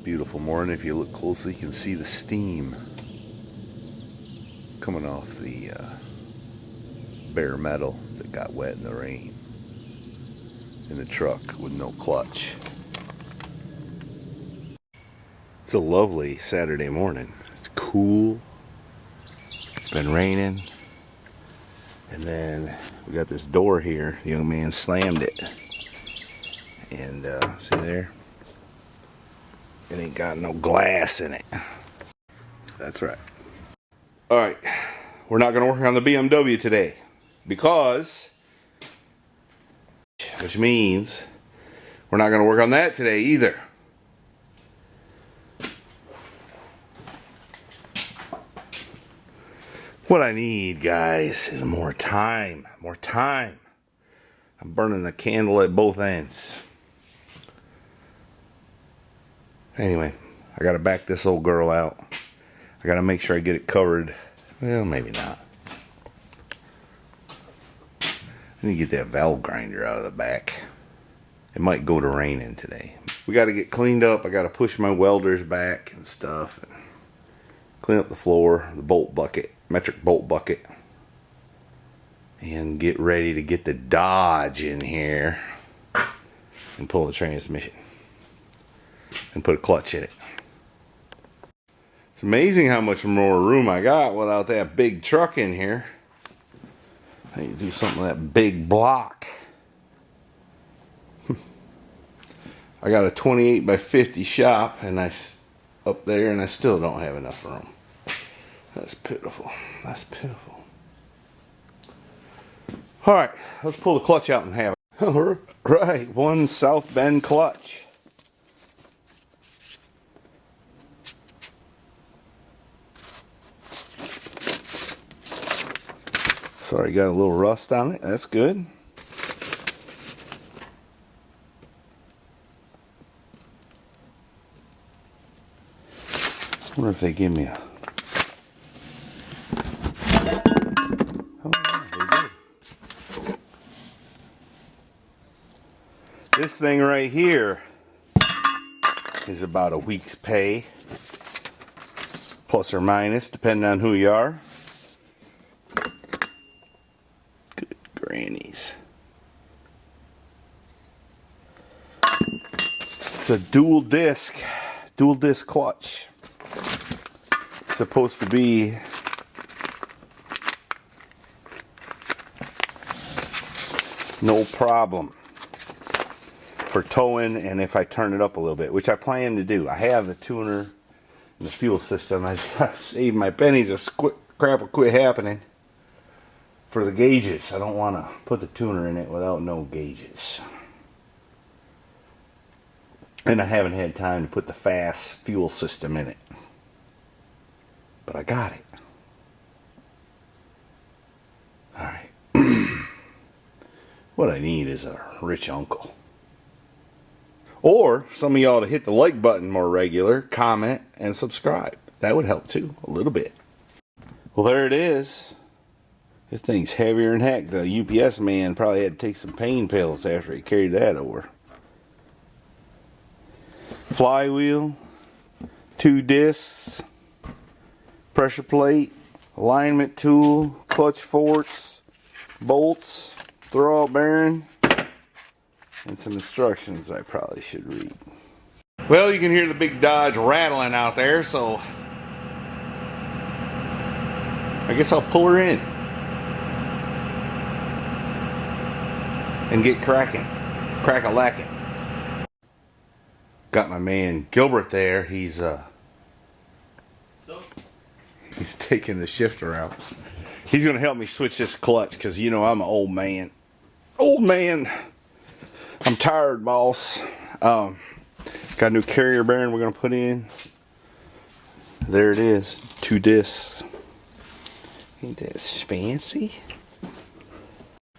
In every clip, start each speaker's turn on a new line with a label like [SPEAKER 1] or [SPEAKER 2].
[SPEAKER 1] Beautiful morning. If you look closely, you can see the steam coming off the bare metal that got wet in the rain in the truck with no clutch. It's a lovely Saturday morning. It's cool. It's been raining. And then we got this door here. The young man slammed it. And see there? It ain't got no glass in it. That's right. Alright, we're not going to work on the BMW today. Because, which means we're not going to work on that today either. What I need, guys, is more time. More time. I'm burning the candle at both ends. Anyway, I gotta back this old girl out. I gotta make sure I get it covered. Well, maybe not. I need to get that valve grinder out of the back. It might go to raining today. We gotta get cleaned up. I gotta push my welders back and stuff. And clean up the floor, the bolt bucket, metric bolt bucket. And get ready to get the Dodge in here and pull the transmission. And put a clutch in it. It's amazing how much more room I got without that big truck in here. I need to do something with that big block. I got a 28 by 50 shop and up there, and I still don't have enough room. That's pitiful. That's pitiful. Alright, let's pull the clutch out and have it. Alright, one south bend clutch. Sorry, got a little rust on it. That's good. I wonder if they give me a... Oh, yeah, they did. This thing right here is about a week's pay. Plus or minus, depending on who you are. Grannies. It's a dual disc clutch. It's supposed to be no problem for towing, and if I turn it up a little bit, which I plan to do. I have the tuner and the fuel system. I just gotta save my pennies if crap will quit happening. For the gauges, I don't want to put the tuner in it without no gauges. And I haven't had time to put the fast fuel system in it. But I got it. Alright. What I need is a rich uncle. Or some of y'all to hit the like button more regular, comment, and subscribe. That would help too, a little bit. Well, there it is. This thing's heavier than heck. The UPS man probably had to take some pain pills after he carried that over. Flywheel, 2 discs, pressure plate, alignment tool, clutch forks, bolts, throwout bearing, and some instructions I probably should read. Well, you can hear the big Dodge rattling out there, so I guess I'll pull her in. And get cracking. Crack-a-lacking. Got my man Gilbert there. He's taking the shifter out. He's gonna help me switch this clutch because you know I'm an old man. Old man. I'm tired, boss. Got a new carrier bearing we're gonna put in. There it is. 2 discs. Ain't that fancy?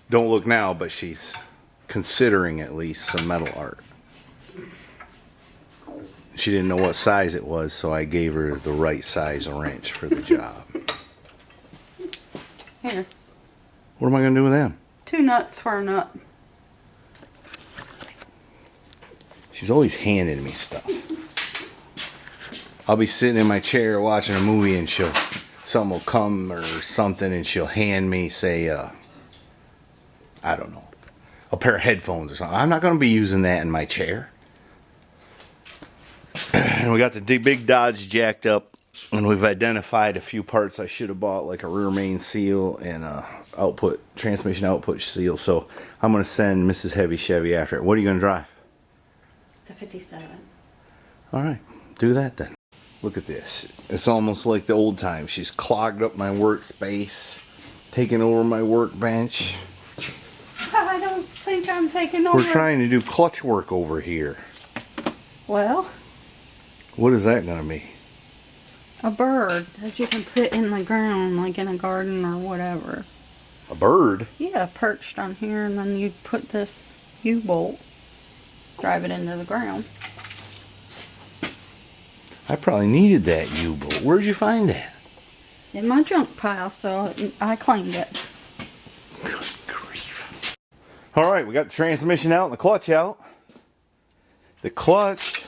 [SPEAKER 1] Don't look now, but she's considering at least some metal art. She didn't know what size it was, so I gave her the right size wrench for the job.
[SPEAKER 2] Here.
[SPEAKER 1] What am I going to do with them?
[SPEAKER 2] 2 nuts for a nut.
[SPEAKER 1] She's always handing me stuff. I'll be sitting in my chair watching a movie and someone will come or something and she'll hand me, say, I don't know, a pair of headphones or something. I'm not going to be using that in my chair. And we got the big Dodge jacked up, and we've identified a few parts I should have bought, like a rear main seal and a transmission output seal. So I'm going to send Mrs. Heavy Chevy after it. What are you going to drive?
[SPEAKER 2] It's a 57.
[SPEAKER 1] All right, do that then. Look at this. It's almost like the old times. She's clogged up my workspace, taking over my workbench.
[SPEAKER 2] I don't think I'm taking over.
[SPEAKER 1] We're trying to do clutch work over here.
[SPEAKER 2] Well,
[SPEAKER 1] what is that going to be?
[SPEAKER 2] a bird that you can put in the ground, like in a garden or whatever.
[SPEAKER 1] A bird?
[SPEAKER 2] Yeah, perched on here, and then you put this U-bolt, drive it into the ground.
[SPEAKER 1] I probably needed that U-bolt. Where'd you find that?
[SPEAKER 2] In my junk pile, so I claimed it.
[SPEAKER 1] Good grief. All right, we got the transmission out and the clutch out. The clutch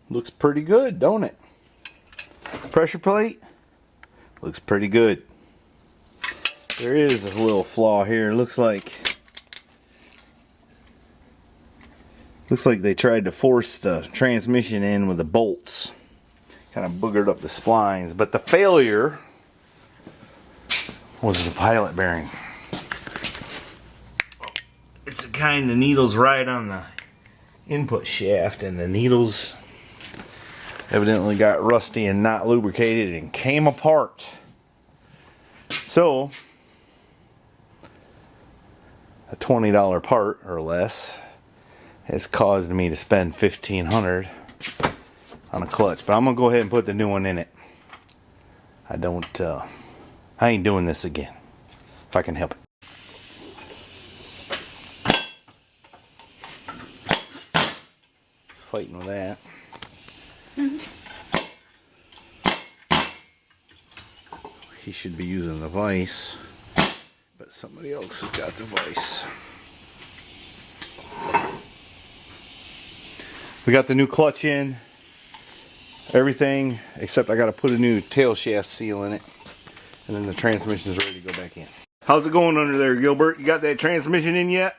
[SPEAKER 1] looks pretty good, don't it? Pressure plate looks pretty good. There is a little flaw here. Looks like they tried to force the transmission in with the bolts. Kind of boogered up the splines. But the failure was the pilot bearing. It's the kind the needles right on the input shaft, and the needles evidently got rusty and not lubricated and came apart. So a $20 part or less has caused me to spend $1,500 on a clutch, but I'm gonna go ahead and put the new one in it. I ain't doing this again if I can help it. Fighting with that. He should be using the vise, but somebody else has got the vise. We got the new clutch in, everything except I got to put a new tail shaft seal in it, and then the transmission is ready to go back in. How's it going under there, Gilbert? You got that transmission in yet?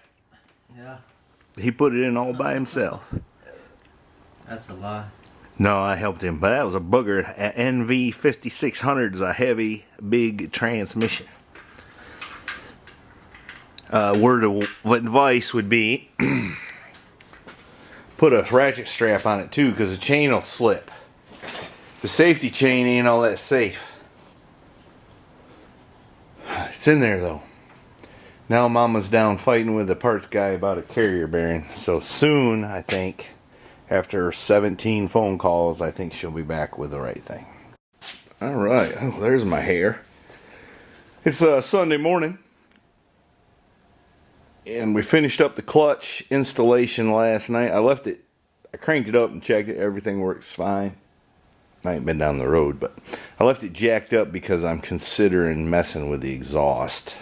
[SPEAKER 3] Yeah.
[SPEAKER 1] He put it in all by himself.
[SPEAKER 3] That's a lie.
[SPEAKER 1] No, I helped him, but that was a booger. An NV 5600 is a heavy, big transmission. Word of advice would be put a ratchet strap on it too, because the chain will slip. The safety chain ain't all that safe. It's in there though. Now Mama's down fighting with the parts guy about a carrier bearing. So soon, I think, after 17 phone calls, I think she'll be back with the right thing. Alright, oh, there's my hair. It's Sunday morning. And we finished up the clutch installation last night. I cranked it up and checked it. Everything works fine. I ain't been down the road, but I left it jacked up because I'm considering messing with the exhaust.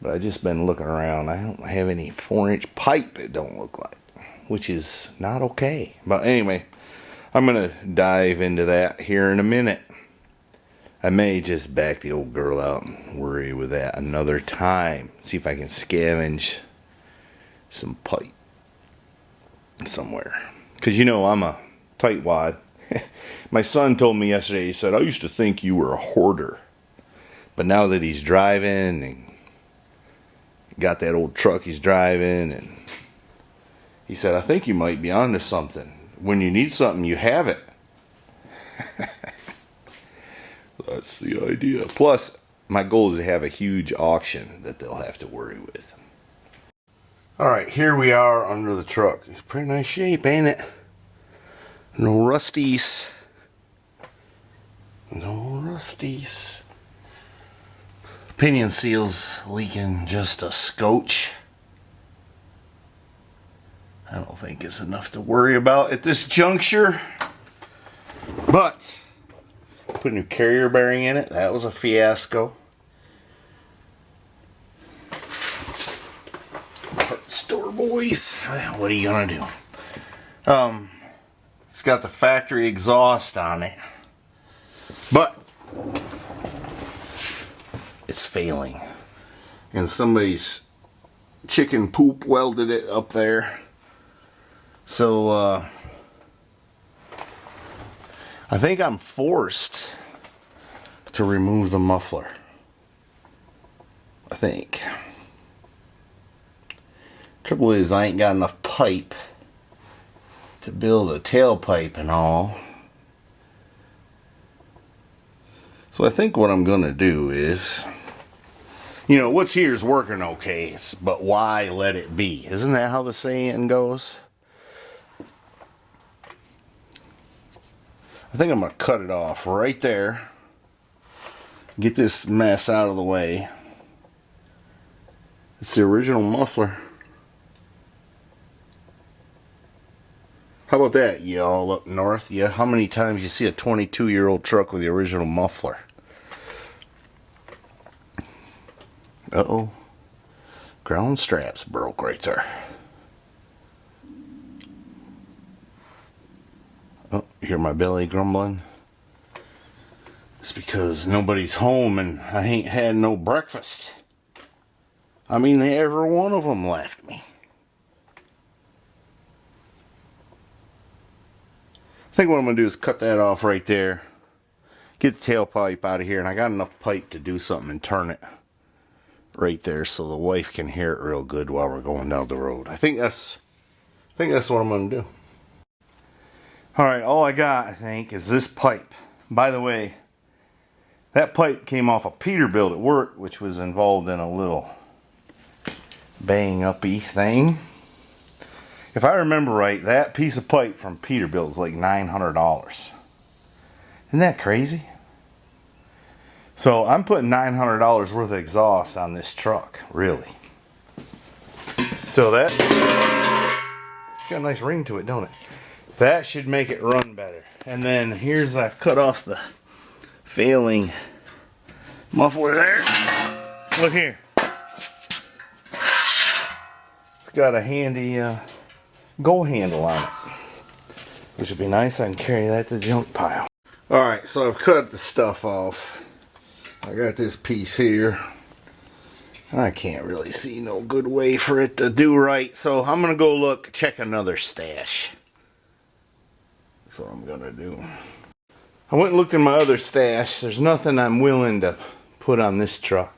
[SPEAKER 1] But I just been looking around. I don't have any 4-inch pipe, it don't look like, which is not okay. But anyway, I'm going to dive into that here in a minute. I may just back the old girl out and worry with that another time. See if I can scavenge some pipe somewhere. Because you know I'm a tightwad. My son told me yesterday, he said, I used to think you were a hoarder. But now that he's driving and got that old truck he's driving, and he said, I think you might be onto something. When you need something, you have it. That's the idea. Plus, my goal is to have a huge auction that they'll have to worry with. Alright, here we are under the truck. It's pretty nice shape, ain't it? No rusties. No rusties. Pinion seal's leaking just a scotch. I don't think it's enough to worry about at this juncture. But put a new carrier bearing in it. That was a fiasco. Part store boys. Well, what are you gonna do? It's got the factory exhaust on it. But it's failing. And somebody's chicken poop welded it up there. So I think I'm forced to remove the muffler. I think. Trouble is I ain't got enough pipe to build a tailpipe and all. So I think what I'm gonna do is, you know, what's here is working okay, but why let it be? Isn't that how the saying goes? I think I'm gonna cut it off right there. Get this mess out of the way. It's the original muffler. How about that, y'all up north? Yeah, how many times you see a 22-year-old truck with the original muffler? Uh-oh. Ground straps broke right there. Oh, you hear my belly grumbling? It's because nobody's home and I ain't had no breakfast. I mean, every one of them left me. I think what I'm going to do is cut that off right there. Get the tailpipe out of here. And I got enough pipe to do something and turn it right there so the wife can hear it real good while we're going down the road. I think that's what I'm going to do. Alright, all I got, I think, is this pipe. By the way, that pipe came off a Peterbilt at work, which was involved in a little bang-uppy thing. If I remember right, that piece of pipe from Peterbilt is like $900. Isn't that crazy? So I'm putting $900 worth of exhaust on this truck, really. So that got a nice ring to it, don't it? That should make it run better. And then here's, I've cut off the failing muffler there. Look here. It's got a handy go handle on it, which would be nice. I can carry that to the junk pile. Alright, so I've cut the stuff off. I got this piece here. I can't really see no good way for it to do right, so I'm gonna go check another stash. That's what I'm gonna do. I went and looked in my other stash. There's nothing I'm willing to put on this truck.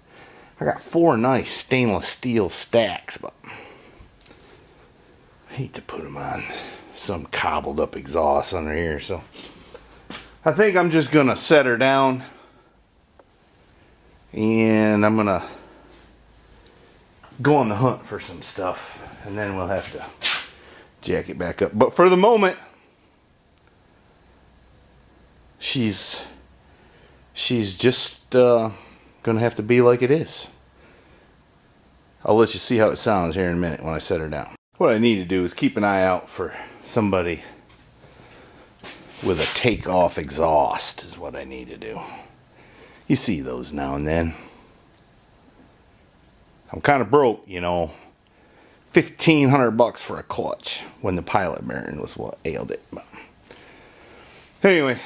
[SPEAKER 1] I got 4 nice stainless steel stacks, but I hate to put them on some cobbled up exhaust under here, so I think I'm just gonna set her down and I'm gonna go on the hunt for some stuff, and then we'll have to jack it back up. But for the moment, she's just gonna have to be like it is. I'll let you see how it sounds here in a minute when I set her down. What I need to do is keep an eye out for somebody with a take-off exhaust is what I need to do. You see those now and then. I'm kind of broke, you know. $1,500 for a clutch when the pilot bearing was what ailed it. But anyway,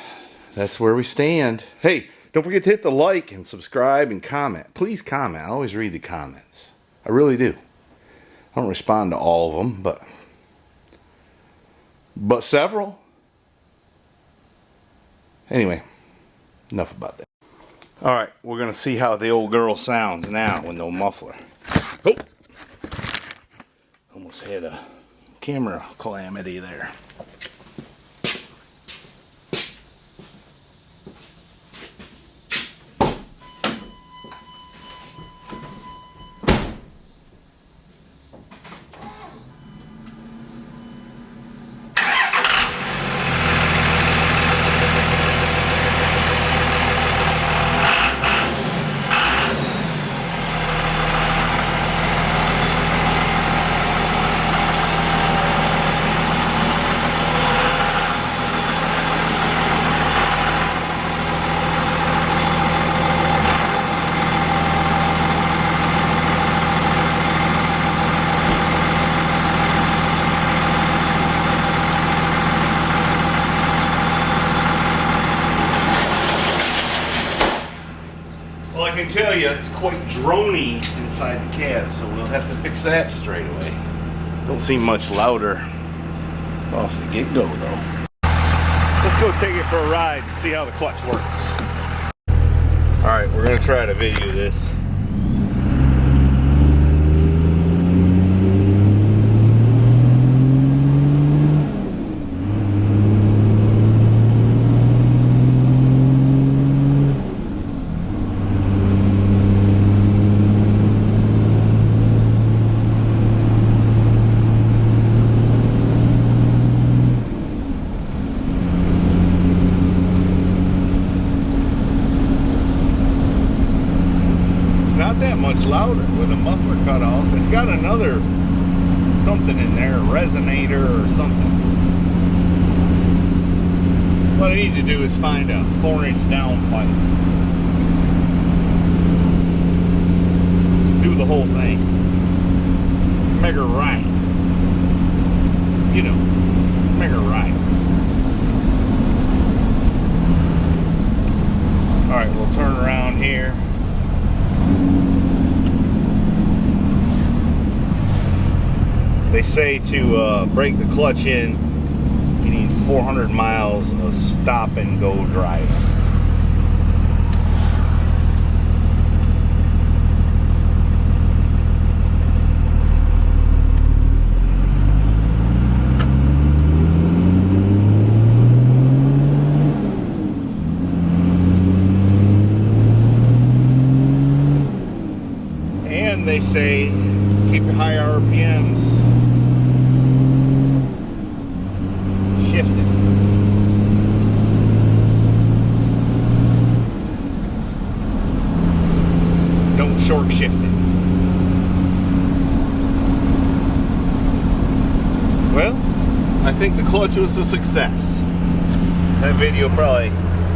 [SPEAKER 1] that's where we stand. Hey, don't forget to hit the like and subscribe and comment. Please comment. I always read the comments. I really do. I don't respond to all of them, but several. Anyway, enough about that. Alright, we're going to see how the old girl sounds now with no muffler. Oh! Almost had a camera calamity there. can tell you it's quite droney inside the cab, so we'll have to fix that straight away. Don't seem much louder off the get-go though. Let's go take it for a ride and see how the clutch works. Alright, we're gonna try to video this. Much louder with a muffler cut off. It's got another something in there, a resonator or something. What I need to do is find a 4-inch downpipe. Do the whole thing. Make her right. You know, make her right. Alright, we'll turn around here. They say to break the clutch in, you need 400 miles of stop and go driving. And they say keep your high RPMs shifted. Don't short shift it. Well, I think the clutch was a success. That video probably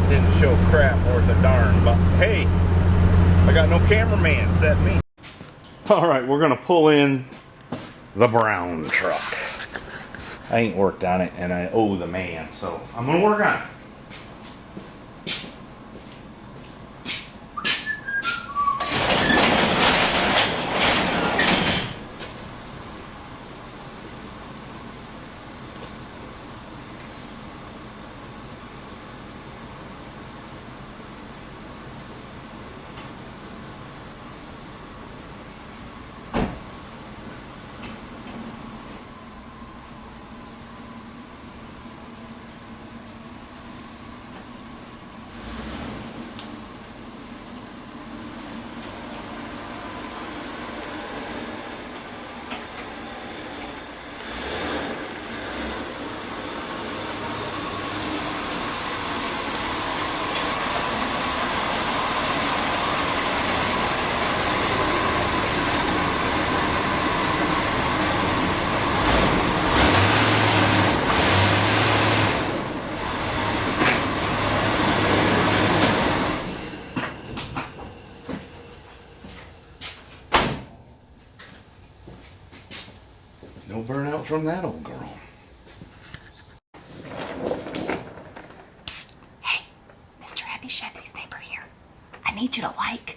[SPEAKER 1] didn't show crap worth a darn, but hey, I got no cameraman except me. Alright, we're gonna pull in the brown truck. I ain't worked on it and I owe the man, so I'm gonna work on it. No burnout from that old girl.
[SPEAKER 4] Psst. Hey, Mr. Happy Shabby's neighbor here. I need you to like,